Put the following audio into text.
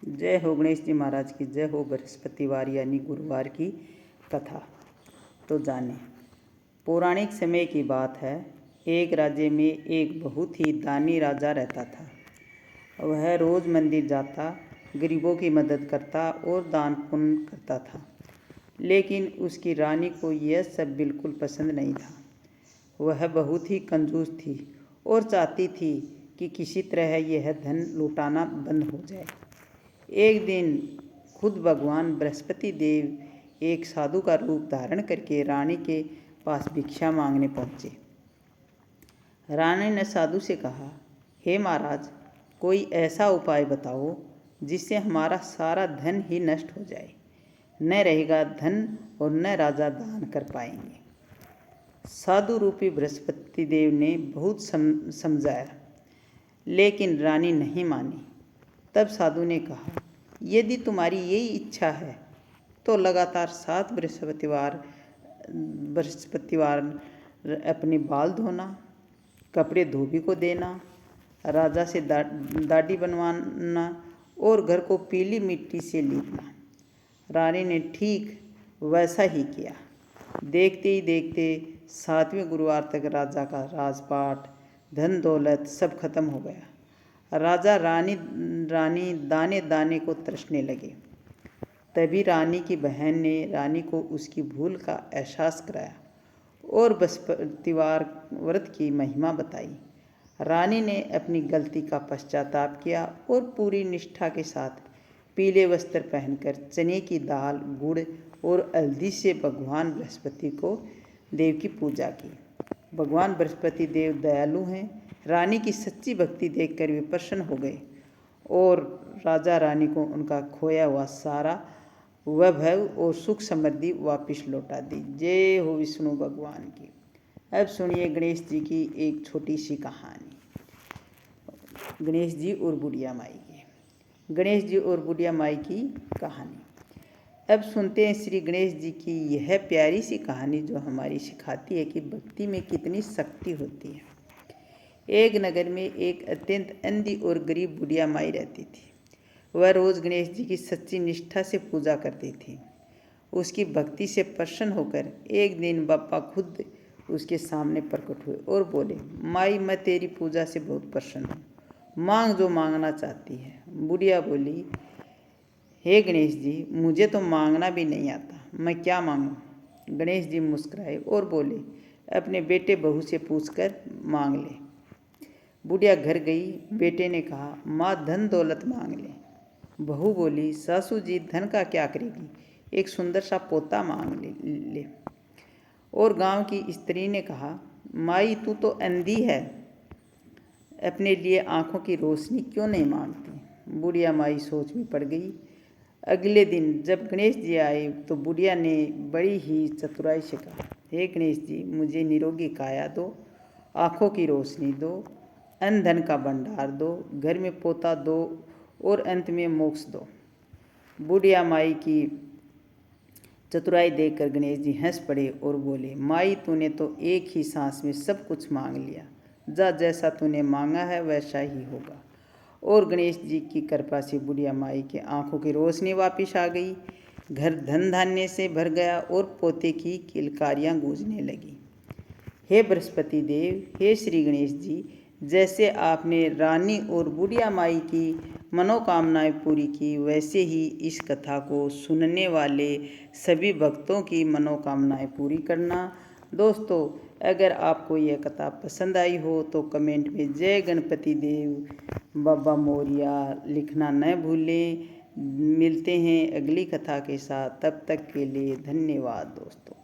जय हो गणेश जी महाराज की जय हो। बृहस्पतिवार यानी गुरुवार की कथा तो जाने। पौराणिक समय की बात है। एक राज्य में एक बहुत ही दानी राजा रहता था। वह रोज़ मंदिर जाता, गरीबों की मदद करता और दान पुण्य करता था। लेकिन उसकी रानी को यह सब बिल्कुल पसंद नहीं था। वह बहुत ही कंजूस थी और चाहती थी कि किसी तरह यह धन लुटाना बंद हो जाए। एक दिन खुद भगवान बृहस्पति देव एक साधु का रूप धारण करके रानी के पास भिक्षा मांगने पहुँचे। रानी ने साधु से कहा, हे महाराज, कोई ऐसा उपाय बताओ जिससे हमारा सारा धन ही नष्ट हो जाए। न रहेगा धन और न राजा दान कर पाएंगे। साधु रूपी बृहस्पति देव ने बहुत समझाया, लेकिन रानी नहीं मानी। तब साधु ने कहा, यदि तुम्हारी यही इच्छा है तो लगातार 7 बृहस्पतिवार अपने बाल धोना, कपड़े धोबी को देना, राजा से दाढ़ी बनवाना और घर को पीली मिट्टी से लीपना। रानी ने ठीक वैसा ही किया। देखते ही देखते 7वें गुरुवार तक राजा का राजपाट, धन दौलत सब खत्म हो गया। राजा रानी दाने दाने को तरसने लगे। तभी रानी की बहन ने रानी को उसकी भूल का एहसास कराया और बृहस्पतिवार व्रत की महिमा बताई। रानी ने अपनी गलती का पश्चाताप किया और पूरी निष्ठा के साथ पीले वस्त्र पहनकर चने की दाल, गुड़ और हल्दी से भगवान बृहस्पति को देव की पूजा की। भगवान बृहस्पति देव दयालु हैं। रानी की सच्ची भक्ति देखकर वे प्रसन्न हो गए और राजा रानी को उनका खोया हुआ सारा वैभव और सुख समृद्धि वापस लौटा दी। जय हो विष्णु भगवान की। अब सुनिए गणेश जी की एक छोटी सी कहानी। गणेश जी और बुढ़िया माई की। गणेश जी और बुढ़िया माई की कहानी। अब सुनते हैं श्री गणेश जी की यह प्यारी सी कहानी जो हमारी सिखाती है कि भक्ति में कितनी शक्ति होती है। एक नगर में एक अत्यंत अंधी और गरीब बुढ़िया माई रहती थी। वह रोज़ गणेश जी की सच्ची निष्ठा से पूजा करती थी। उसकी भक्ति से प्रसन्न होकर एक दिन बापा खुद उसके सामने प्रकट हुए और बोले, माई, मैं तेरी पूजा से बहुत प्रसन्न हूँ, मांग जो मांगना चाहती है। बुढ़िया बोली, हे गणेश जी, मुझे तो मांगना भी नहीं आता, मैं क्या मांगूं। गणेश जी मुस्कुराए और बोले, अपने बेटे बहू से पूछकर मांग ले। बुढ़िया घर गई। बेटे ने कहा, माँ, धन दौलत मांग ले। बहू बोली, सासू जी, धन का क्या करेगी, एक सुंदर सा पोता मांग ले। और गांव की स्त्री ने कहा, माई, तू तो अंधी है, अपने लिए आंखों की रोशनी क्यों नहीं मांगती। बुढ़िया माई सोच में पड़ गई। अगले दिन जब गणेश जी आए तो बुढ़िया ने बड़ी ही चतुराई से कहा, हे गणेश जी, मुझे निरोगी काया दो, आंखों की रोशनी दो, अन्न धन का भंडार दो, घर में पोता दो और अंत में मोक्ष दो। बुढ़िया माई की चतुराई देखकर गणेश जी हंस पड़े और बोले, माई, तूने तो एक ही सांस में सब कुछ मांग लिया, जा, जैसा तूने मांगा है वैसा ही होगा। और गणेश जी की कृपा से बुढ़िया माई के आंखों की रोशनी वापस आ गई। घर धन धान्य से भर गया और पोते की किलकारियाँ गूंजने लगी। हे बृहस्पति देव, हे श्री गणेश जी, जैसे आपने रानी और बुढ़िया माई की मनोकामनाएं पूरी की, वैसे ही इस कथा को सुनने वाले सभी भक्तों की मनोकामनाएं पूरी करना। दोस्तों, अगर आपको यह कथा पसंद आई हो तो कमेंट में जय गणपति देव बाबा मोरिया लिखना न भूलें। मिलते हैं अगली कथा के साथ, तब तक के लिए धन्यवाद दोस्तों।